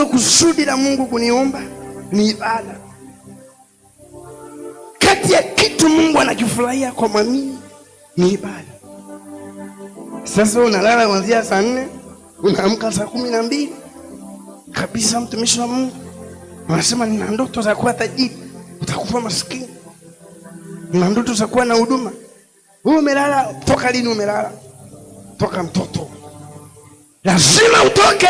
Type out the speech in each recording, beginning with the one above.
Kwa kusudi la Mungu kuniumba ni ibada. Kati ya kitu Mungu anakifurahia kwa mwamini ni ibada. Sasa unalala kuanzia saa 4, unaamka saa 12 kabisa, mtumishi wa Mungu unasema nina ndoto za kuwa tajiri, utakufa maskini. Nina ndoto za kuwa na huduma. Wewe umelala toka lini? Umelala toka mtoto. Lazima utoke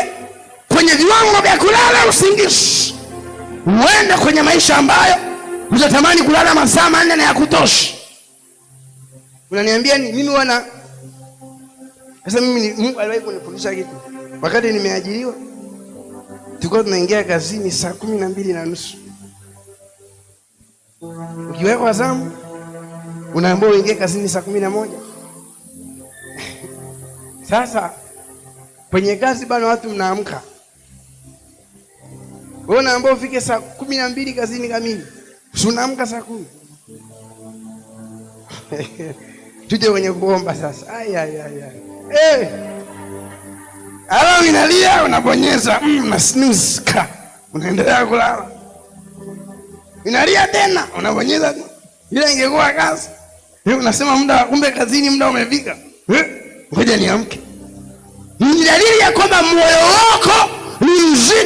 kwenye viwango vya kulala usingizi, uende kwenye maisha ambayo utatamani kulala masaa 4 na ya kutosha. Unaniambia ni mimi sasa mimi Mungu aliwahi kunifundisha kitu. Wakati nimeajiriwa, tulikuwa tunaingia kazini saa 12:30. Ukiwekwa zamu, unaambiwa uingie kazini saa 11. Sasa kwenye kazi bado watu mnaamka. Wewe unaambiwa ufike saa 12 kazini kamili. Unaamka saa 10. Tuje kwenye kuomba sasa. Alafu inalia, unabonyeza na snooze ka. Unaendelea kulala. Inalia tena, unabonyeza. Bila ingekuwa kazi. Unasema muda, kumbe kazini muda umefika. Ngoja niamke. Ni dalili ya kwamba moyo wako ni mzito.